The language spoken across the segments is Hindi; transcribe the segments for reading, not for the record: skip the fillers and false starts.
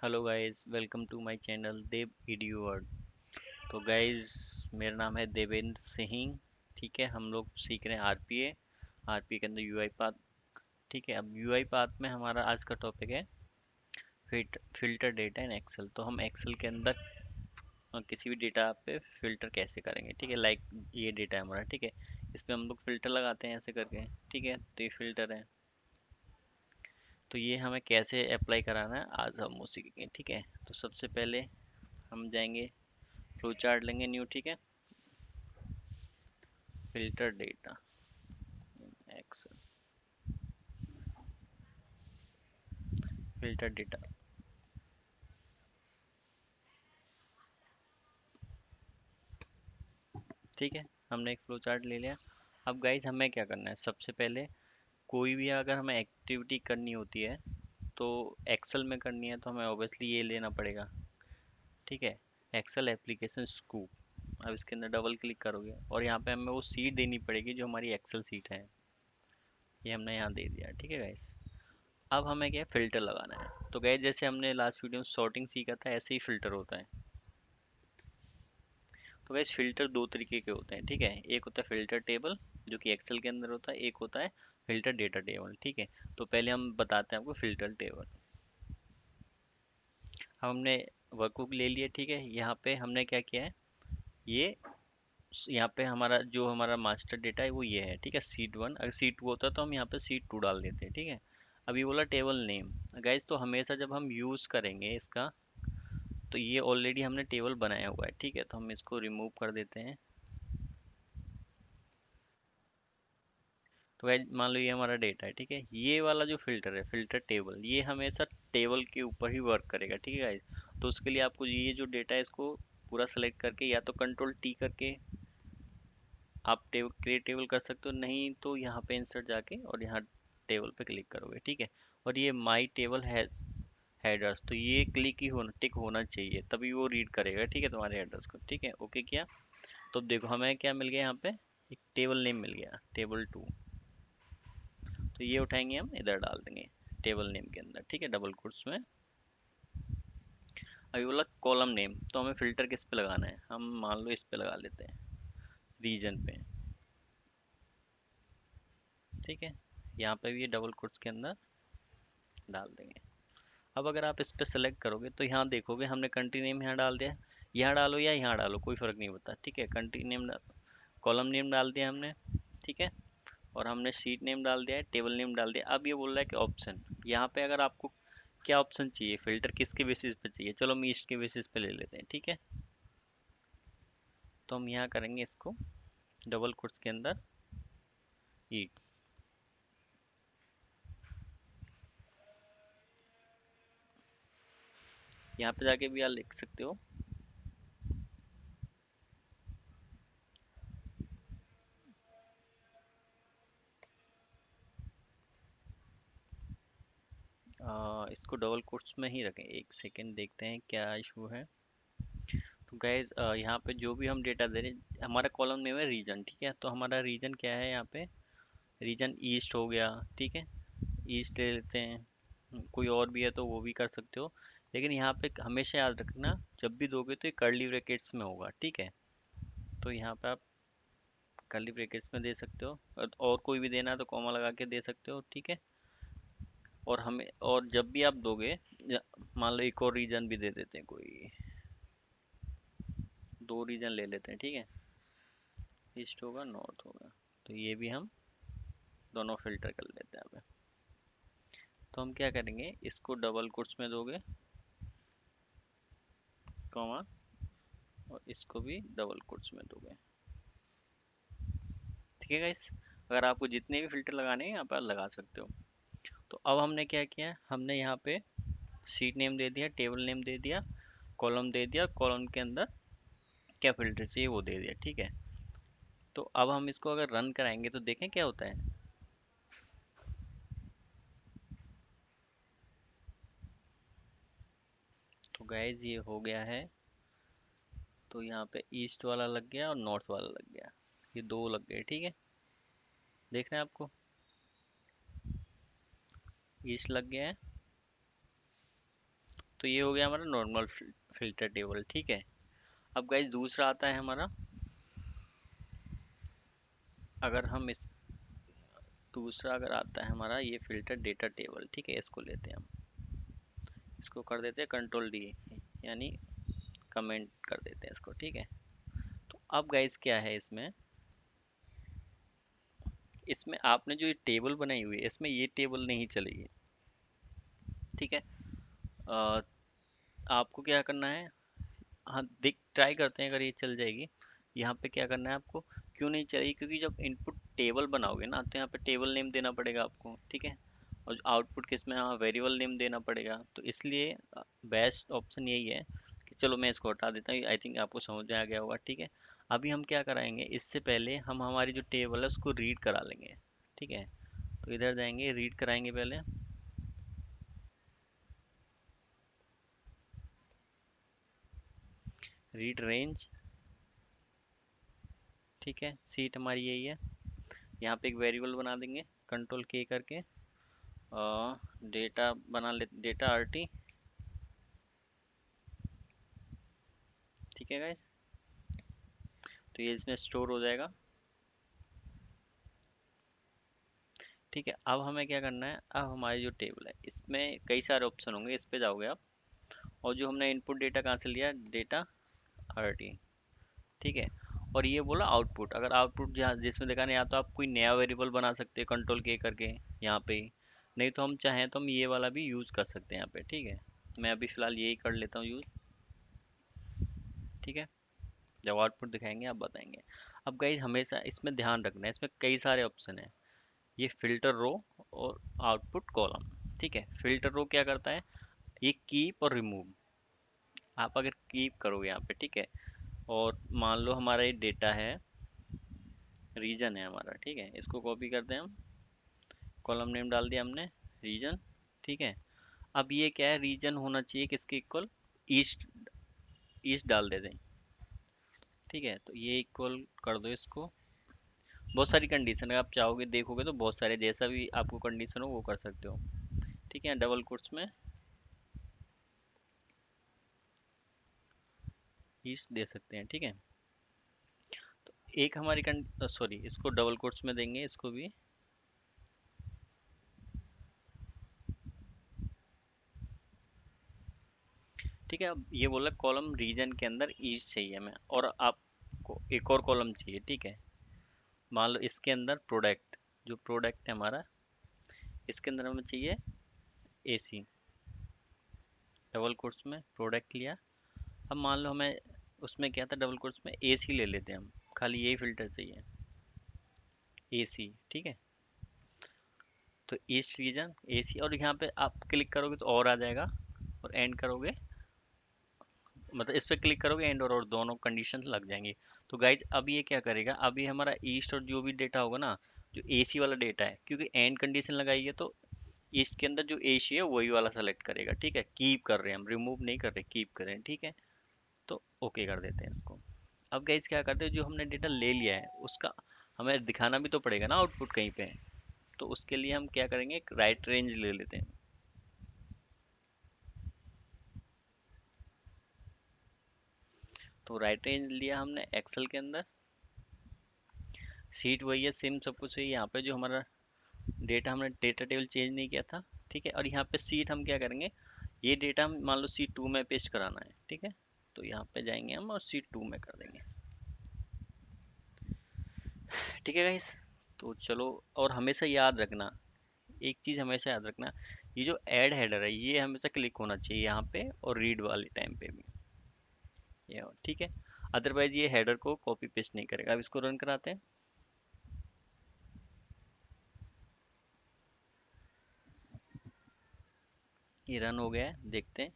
Hello guys, welcome to my channel Dev EDU world. तो गाइस, मेरा नाम है देवेंद्र सिंह। ठीक है, हम लोग सीख रहे हैं आरपीए के अंदर यूआई पाथ। ठीक है, अब यूआई पाथ में हमारा आज का टॉपिक है फिल्टर डेटा इन एक्सेल। तो हम एक्सेल के अंदर किसी भी डेटा पे फिल्टर कैसे करेंगे। ठीक है, लाइक ये डेटा है हमारा। ठीक है, इसमें हम लोग फिल्टर लगाते हैं ऐसे करके। ठीक है, तो ये फिल्टर है। तो ये हमें कैसे अप्लाई कराना है आज हम वो सीखेंगे। ठीक है, तो सबसे पहले हम जाएंगे, फ्लो चार्ट लेंगे न्यू। ठीक है, filter data Excel, filter data. ठीक है, हमने एक फ्लो चार्ट ले लिया। अब गाइज हमें क्या करना है, सबसे पहले कोई भी अगर हमें एक्टिविटी करनी होती है तो एक्सेल में करनी है तो हमें ऑब्वियसली ये लेना पड़ेगा। ठीक है, एक्सेल एप्लीकेशन स्कूप। अब इसके अंदर डबल क्लिक करोगे और यहाँ पे हमें वो सीट देनी पड़ेगी जो हमारी एक्सेल सीट है। ये हमने यहाँ दे दिया। ठीक है गाइस, अब हमें क्या फिल्टर लगाना है। तो गाइस, जैसे हमने लास्ट वीडियो में सॉर्टिंग सीखा था, ऐसे ही फिल्टर होता है। तो वैसे फिल्टर दो तरीके के होते हैं। ठीक है, एक होता है फिल्टर टेबल जो कि एक्सेल के अंदर होता है, एक होता है फिल्टर डेटा टेबल। ठीक है, तो पहले हम बताते हैं आपको फिल्टर टेबल। हमने वर्कबुक ले लिया। ठीक है, यहाँ पे हमने क्या किया है, ये यहाँ पे हमारा मास्टर डेटा है वो ये है। ठीक है, सीट वन। अगर सीट टू होता तो हम यहाँ पे सीट टू डाल देते हैं। ठीक है, अभी बोला टेबल नेम। गाइज, तो हमेशा जब हम यूज़ करेंगे इसका, तो ये ऑलरेडी हमने टेबल बनाया हुआ है। ठीक है, तो हम इसको रिमूव कर देते हैं। तो गाइस, मान लो ये हमारा डेटा है। ठीक है, ये वाला जो फिल्टर है, फिल्टर टेबल, ये हमेशा टेबल के ऊपर ही वर्क करेगा। ठीक है गाइस, तो उसके लिए आपको ये जो डेटा है इसको पूरा सेलेक्ट करके या तो कंट्रोल टी करके आप टेबल क्रिएट टेबल कर सकते हो, नहीं तो यहाँ पे इंसर्ट जाके और यहाँ टेबल पे क्लिक करोगे। ठीक है, और ये माई टेबल है हेडर्स, तो ये क्लिक ही होना टिक होना चाहिए तभी वो रीड करेगा। ठीक है, तुम्हारे हेडर्स को। ठीक है, ओके किया। तो देखो हमें क्या मिल गया, यहाँ पे एक टेबल नेम मिल गया, टेबल टू। तो ये उठाएंगे, हम इधर डाल देंगे टेबल नेम के अंदर। ठीक है, डबल कोट्स में। अभी बोला कॉलम नेम, तो हमें फिल्टर किस पे लगाना है, हम मान लो इस पे लगा लेते हैं, रीजन पे। ठीक है, यहाँ पे भी ये डबल कोट्स के अंदर डाल देंगे। अब अगर आप इस पे सेलेक्ट करोगे तो यहाँ देखोगे हमने कंट्री नेम यहाँ डाल दिया। यहाँ डालो या यहाँ डालो, कोई फर्क नहीं पड़ता। ठीक है, कंट्री नेम, कॉलम नेम डाल दिया हमने। ठीक है, और हमने शीट नेम डाल दिया है, टेबल नेम डाल दिया। अब ये बोल रहा है कि ऑप्शन, यहाँ पे अगर आपको क्या ऑप्शन चाहिए, फिल्टर किसके बेसिस पे चाहिए, चलो हम ईस्ट के बेसिस पे ले लेते हैं। ठीक है, तो हम यहाँ करेंगे इसको डबल कोट्स के अंदर ईट्स। यहाँ पे जाके भी आप लिख सकते हो इसको डबल कोट्स में ही रखें। एक सेकेंड, देखते हैं क्या इशू है। तो गैस, यहाँ पे जो भी हम डेटा दे रहे हैं, हमारा कॉलम नेम है रीजन। ठीक है, तो हमारा रीजन क्या है, यहाँ पे रीजन ईस्ट हो गया। ठीक है, ईस्ट ले लेते हैं। कोई और भी है तो वो भी कर सकते हो, लेकिन यहाँ पे हमेशा याद रखना जब भी दोगे तो ये कर्ली ब्रैकेट्स में होगा। ठीक है, तो यहाँ पे आप कर्ली ब्रैकेट्स में दे सकते हो, और कोई भी देना है तो कॉमा लगा के दे सकते हो। ठीक है, और हमें, और जब भी आप दोगे, मान लो एक और रीजन भी दे देते हैं, कोई दो रीजन ले लेते हैं। ठीक है, ईस्ट होगा, नॉर्थ होगा, तो ये भी हम दोनों फिल्टर कर लेते हैं। अब तो हम क्या करेंगे, इसको डबल कोट्स में दोगे, कॉमा, और इसको भी डबल कोट्स में दोगे। ठीक है गाइस, अगर आपको जितने भी फिल्टर लगाने हैं यहाँ पर लगा सकते हो। तो अब हमने क्या किया, हमने यहाँ पे शीट नेम दे दिया, टेबल नेम दे दिया, कॉलम दे दिया, कॉलम के अंदर क्या फिल्टर चाहिए वो दे दिया। ठीक है, तो अब हम इसको अगर रन कराएंगे तो देखें क्या होता है। तो गाइज ये हो गया है। तो यहाँ पे ईस्ट वाला लग गया और नॉर्थ वाला लग गया, ये दो लग गए। ठीक है, देख रहे हैं आपको, ईस्ट लग गया है। तो ये हो गया हमारा नॉर्मल फिल्टर टेबल, ठीक है। अब गाइस दूसरा आता है हमारा, अगर हम इस दूसरा अगर आता है हमारा ये फिल्टर डेटा टेबल, ठीक है। इसको लेते हैं हम, इसको कर देते हैं कंट्रोल डी, यानी कमेंट कर देते हैं इसको, ठीक है। तो अब गाइस क्या है इसमें, इसमें आपने जो ये टेबल बनाई हुई है इसमें ये टेबल नहीं चलेगी, ठीक है। अ, आपको क्या करना है, हाँ देख ट्राई करते हैं अगर ये चल जाएगी। यहाँ पे क्या करना है आपको, क्यों नहीं चलेगी, क्योंकि जब इनपुट टेबल बनाओगे ना तो यहाँ पे टेबल नेम देना पड़ेगा आपको, ठीक है। और आउटपुट किस में, हाँ वेरिएबल नेम देना पड़ेगा, तो इसलिए बेस्ट ऑप्शन यही है कि चलो मैं इसको हटा देता हूँ। आई थिंक आपको समझ में आ गया होगा, ठीक है। अभी हम क्या कराएंगे, इससे पहले हम हमारी जो टेबल है उसको रीड करा लेंगे, ठीक है। तो इधर जाएंगे, रीड कराएंगे पहले, रीड रेंज, ठीक है। सीट हमारी यही है। यहाँ पे एक वेरिएबल बना देंगे कंट्रोल के करके, डेटा बना ले, डेटा आरटी, ठीक है गाइस। तो ये इसमें स्टोर हो जाएगा, ठीक है। अब हमें क्या करना है, अब हमारी जो टेबल है इसमें कई सारे ऑप्शन होंगे, इस पे जाओगे आप, और जो हमने इनपुट डेटा कहाँ से लिया, डेटा आरटी, ठीक है। और ये बोला आउटपुट, अगर आउटपुट जहाँ जिसमें देखा नहीं, या तो आप कोई नया वेरिएबल बना सकते हैं कंट्रोल के करके यहाँ पे ही, नहीं तो हम चाहें तो हम ये वाला भी यूज़ कर सकते हैं यहाँ पे, ठीक है। मैं अभी फ़िलहाल यही कर लेता हूँ यूज़, ठीक है। जब आउटपुट दिखाएंगे आप बताएंगे। अब गाइज हमेशा इसमें ध्यान रखना है, इसमें कई सारे ऑप्शन है, ये फिल्टर रो और आउटपुट कॉलम, ठीक है। फिल्टर रो क्या करता है, ये कीप और रिमूव, आप अगर कीप करोगे यहाँ पे, ठीक है, और मान लो हमारा ये डेटा है, रीजन है हमारा, ठीक है। इसको कॉपी करते हैं हम, कॉलम नेम डाल दिया हमने, रीजन, ठीक है। अब ये क्या है, रीजन होना चाहिए किसके इक्वल, ईस्ट, ईस्ट डाल देते हैं, ठीक है। तो ये इक्वल कर दो इसको, बहुत सारी कंडीशन है, आप चाहोगे देखोगे तो बहुत सारे, जैसा भी आपको कंडीशन हो वो कर सकते हो, ठीक है। डबल कोट्स में ईस्ट दे सकते हैं, ठीक है। एक हमारी सॉरी, इसको डबल कोट्स में देंगे इसको भी, ठीक है। अब ये बोला कॉलम रीजन के अंदर ईस्ट चाहिए हमें, और आपको एक और कॉलम चाहिए, ठीक है। मान लो इसके अंदर प्रोडक्ट, जो प्रोडक्ट है हमारा, इसके अंदर हमें चाहिए एसी, डबल कोट्स में प्रोडक्ट लिया। अब मान लो हमें उसमें क्या था, डबल कोट्स में एसी ले लेते हैं हम, खाली यही फिल्टर चाहिए, एसी, ठीक है। तो ईस्ट रीजन एसी, और यहाँ पे आप क्लिक करोगे तो और आ जाएगा, और एंड करोगे, मतलब इस पे क्लिक करोगे एंड और दोनों कंडीशन लग जाएंगी। तो गाइज अब ये क्या करेगा, अभी हमारा ईस्ट और जो भी डेटा होगा ना, जो एसी वाला डेटा है, क्योंकि एंड कंडीशन लगाई है तो ईस्ट के अंदर जो एसी है वही वाला सेलेक्ट करेगा, ठीक है। कीप कर रहे हैं हम, रिमूव नहीं कर रहे, कीप कर रहे हैं, ठीक है। तो ओके कर देते हैं इसको। अब गाइज क्या करते हैं, जो हमने डेटा ले लिया है उसका हमें दिखाना भी तो पड़ेगा ना आउटपुट कहीं पे, तो उसके लिए हम क्या करेंगे, एक राइट रेंज ले लेते हैं। तो राइट रेंज लिया हमने एक्सेल के अंदर, सीट वही है, सिम सब कुछ है। यहाँ पे जो हमारा डेटा, हमने डेटा टेबल चेंज नहीं किया था, ठीक है। और यहाँ पे सीट हम क्या करेंगे, ये डेटा हम मान लो सीट 2 में पेस्ट कराना है, ठीक है। तो यहाँ पे जाएंगे हम और सीट 2 में कर देंगे, ठीक है गाइस। तो चलो, और हमेशा याद रखना, एक चीज़ हमेशा याद रखना, ये जो ऐड हेडर है ये हमेशा क्लिक होना चाहिए यहाँ पे, और रीड वाले टाइम पे भी ये ठीक है। अदरवाइज ये हेडर को कॉपी पेस्ट नहीं करेगा। अब इसको रन कराते हैं, ये रन हो गया है, देखते हैं।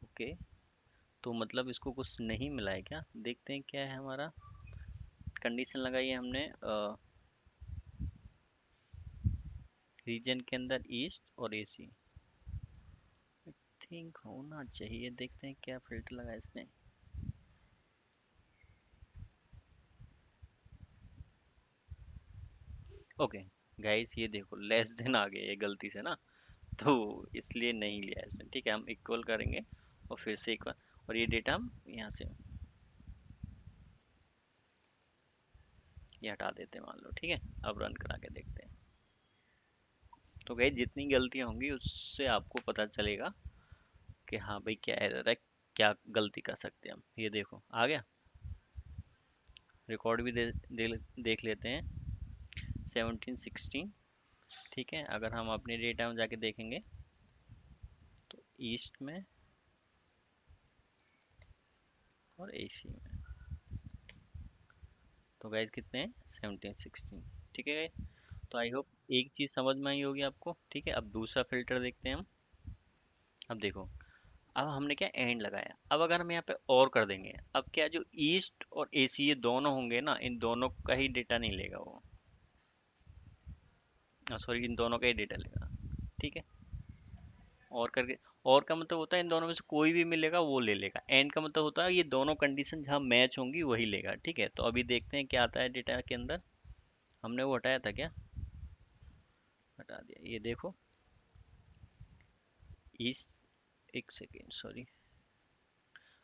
ओके, तो मतलब इसको कुछ नहीं मिला है क्या, देखते हैं क्या है हमारा। कंडीशन लगाई है हमने रीजन के अंदर ईस्ट और एसी, थिंक होना चाहिए, देखते हैं क्या फिल्टर लगा इसने। ओके गाइस, ये देखो लेस देन आ गया ये गलती से ना, तो इसलिए नहीं लिया इसमें, ठीक है। हम इक्वल करेंगे और फिर से इक्वल, और ये डेटा हम यहाँ से ये हटा देते हैं मान लो, ठीक है। अब रन करा के देखते हैं। तो गई जितनी गलतियाँ होंगी उससे आपको पता चलेगा कि हाँ भाई क्या एरर है, क्या गलती कर सकते हैं हम। ये देखो आ गया, रिकॉर्ड भी देख लेते हैं। 1716, ठीक है। अगर हम अपने डेटा में जाके देखेंगे तो ईस्ट में और एसी में, तो गाइज कितने हैं, 1716, ठीक है गाइज। तो आई होप एक चीज़ समझ में आई होगी आपको, ठीक है। अब दूसरा फिल्टर देखते हैं हम। अब देखो, अब हमने क्या एंड लगाया, अब अगर हम यहाँ पे और कर देंगे, अब क्या जो ईस्ट और एसी ये दोनों होंगे ना, इन दोनों का ही डेटा नहीं लेगा वो, सॉरी इन दोनों का ही डेटा लेगा, ठीक है। और करके, और का मतलब होता है इन दोनों में से कोई भी मिलेगा वो ले लेगा। एंड का मतलब होता है ये दोनों कंडीशन जहाँ मैच होंगी वही लेगा, ठीक है। तो अभी देखते हैं क्या आता है डेटा के अंदर। हमने वो हटाया था क्या, हटा दिया, ये देखो ईस्ट, एक सेकेंड सॉरी,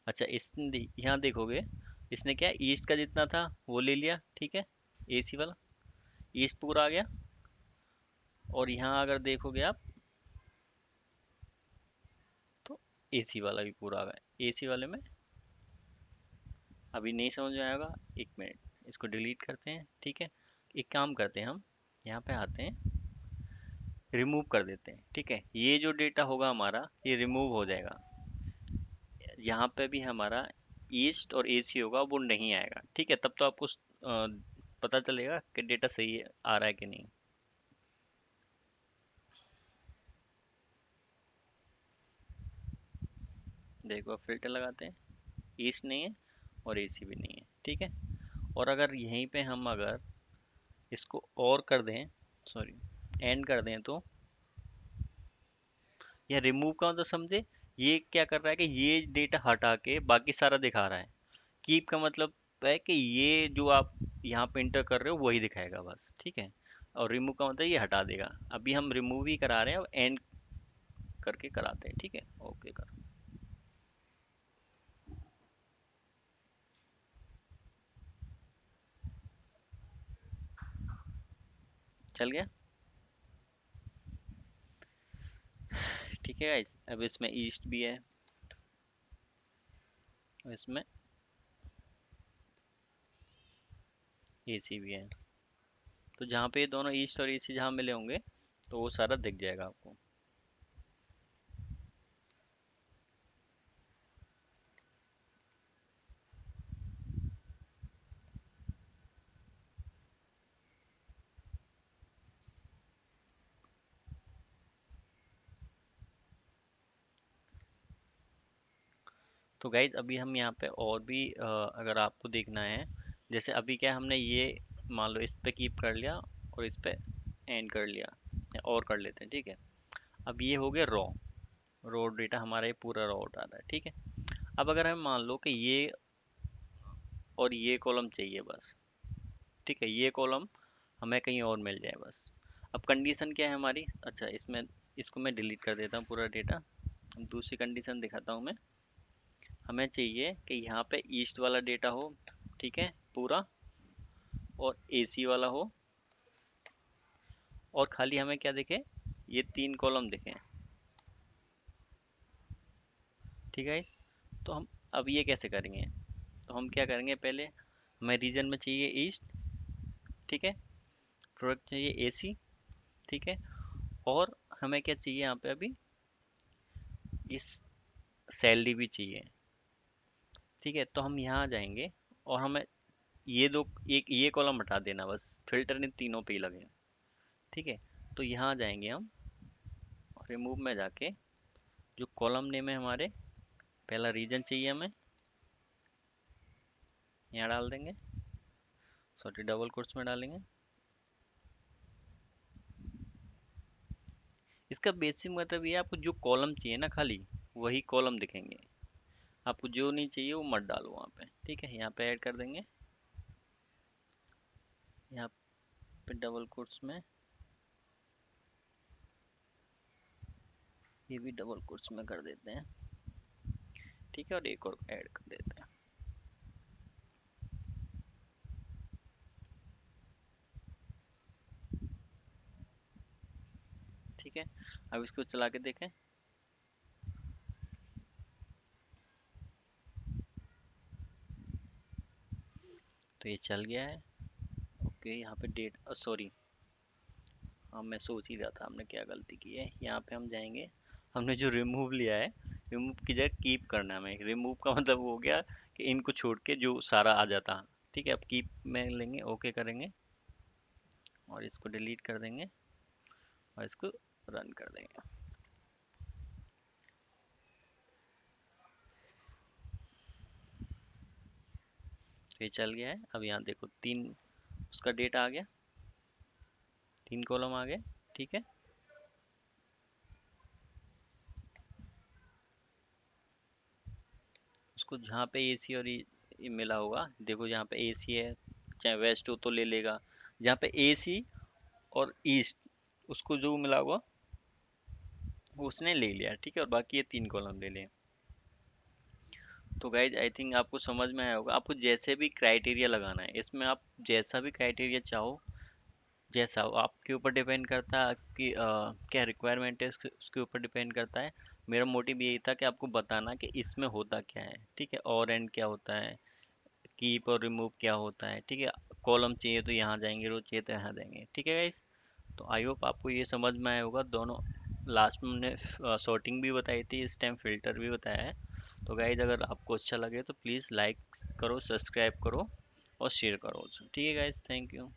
अच्छा इसने यहाँ देखोगे, इसने क्या ईस्ट का जितना था वो ले लिया, ठीक है, एसी वाला ईस्ट पूरा आ गया। और यहाँ अगर देखोगे आप तो एसी वाला भी पूरा आ गया। एसी वाले में अभी नहीं समझ में आएगा, एक मिनट इसको डिलीट करते हैं, ठीक है। एक काम करते हैं हम, यहाँ पे आते हैं, रिमूव कर देते हैं, ठीक है। ये जो डेटा होगा हमारा ये रिमूव हो जाएगा। यहाँ पे भी हमारा ईस्ट और एसी होगा वो नहीं आएगा, ठीक है। तब तो आपको पता चलेगा कि डेटा सही आ रहा है कि नहीं। देखो फिल्टर लगाते हैं, ईस्ट नहीं है और एसी भी नहीं है, ठीक है। और अगर यहीं पे हम अगर इसको और कर दें, सॉरी एंड कर दें, तो यह रिमूव का मतलब समझे, ये क्या कर रहा है कि ये डेटा हटा के बाकी सारा दिखा रहा है। कीप का मतलब है कि ये जो आप यहाँ पे इंटर कर रहे हो वही दिखाएगा बस, ठीक है। और रिमूव का मतलब ये हटा देगा। अभी हम रिमूव ही करा रहे हैं, अब एंड करके कराते हैं, ठीक है। ओके कर, चल गया, ठीक है गाइस। अब इसमें ईस्ट भी है, इसमें एसी भी है। तो जहाँ पे ये दोनों ईस्ट और एसी जहाँ मिले होंगे तो वो सारा दिख जाएगा आपको। तो गाइज अभी हम यहाँ पे और भी अगर आपको देखना है, जैसे अभी क्या हमने ये मान लो इस पे कीप कर लिया और इस पे एंड कर लिया, या और कर लेते हैं, ठीक है। अब ये हो गया रॉ, रॉ डेटा हमारा ये पूरा रॉ उठा रहा है, ठीक है। अब अगर हम मान लो कि ये और ये कॉलम चाहिए बस, ठीक है, ये कॉलम हमें कहीं और मिल जाए बस। अब कंडीशन क्या है हमारी, अच्छा इसमें इसको मैं डिलीट कर देता हूँ पूरा डेटा। दूसरी कंडीशन दिखाता हूँ मैं। हमें चाहिए कि यहाँ पे ईस्ट वाला डेटा हो, ठीक है पूरा, और एसी वाला हो, और खाली हमें क्या दिखे, ये तीन कॉलम दिखे, ठीक है। तो हम अब ये कैसे करेंगे, तो हम क्या करेंगे, पहले हमें रीजन में चाहिए ईस्ट, ठीक है, प्रोडक्ट चाहिए एसी, ठीक है। और हमें क्या चाहिए यहाँ पे अभी, इस सैलरी भी चाहिए, ठीक है। तो हम यहाँ जाएंगे और हमें ये दो, एक ये कॉलम हटा देना बस, फिल्टर इन तीनों पे ही लगे, ठीक है। तो यहाँ जाएंगे हम, रिमूव में जाके जो कॉलम नेम है हमारे, पहला रीजन चाहिए हमें, यहाँ डाल देंगे, सॉरी डबल कोट्स में डालेंगे। इसका बेसिक मतलब ये है, आपको जो कॉलम चाहिए ना खाली वही कॉलम दिखेंगे, आपको जो नहीं चाहिए वो मत डालो वहाँ पे, ठीक है। यहाँ पे ऐड कर देंगे, यहाँ पे डबल कोट्स में ये भी डबल कोट्स में कर देते हैं, ठीक है, और एक और ऐड कर देते हैं। ठीक है, अब इसको चला के देखें। तो ये चल गया है। ओके, यहाँ पे डेट, सॉरी, हाँ मैं सोच ही रहा था हमने क्या गलती की है। यहाँ पे हम जाएंगे, हमने जो रिमूव लिया है, रिमूव की जगह कीप करना है हमें। रिमूव का मतलब वो हो गया कि इनको छोड़ के जो सारा आ जाता। ठीक है, अब कीप में लेंगे, ओके करेंगे और इसको डिलीट कर देंगे और इसको रन कर देंगे। तो ये चल गया है। अब यहाँ देखो, तीन उसका डेट आ गया, तीन कॉलम आ गए। ठीक है, उसको जहाँ पे एसी और ये मिला होगा, देखो जहाँ पे एसी है, चाहे वेस्ट हो तो ले लेगा। जहाँ पे एसी और ईस्ट, उसको जो मिला होगा वो उसने ले लिया। ठीक है, और बाकी ये तीन कॉलम ले लें। तो गाइज आई थिंक आपको समझ में आया होगा। आपको जैसे भी क्राइटेरिया लगाना है इसमें, आप जैसा भी क्राइटेरिया चाहो, जैसा हो, आपके ऊपर डिपेंड करता है आपकी क्या रिक्वायरमेंट है, उसके ऊपर डिपेंड करता है। मेरा मोटिव यही था कि आपको बताना कि इसमें होता क्या है। ठीक है, और एंड क्या होता है, कीप और रिमूव क्या होता है। ठीक है, कॉलम चाहिए तो यहाँ जाएंगे, रो चाहिए तो यहाँ जाएंगे। ठीक है गाइस, तो आई होप आपको ये समझ में आया होगा। दोनों लास्ट में हमने सॉर्टिंग भी बताई थी, इस टाइम फिल्टर भी बताया है। तो गाइज अगर आपको अच्छा लगे तो प्लीज़ लाइक करो, सब्सक्राइब करो और शेयर करो। ठीक है गाइज, थैंक यू।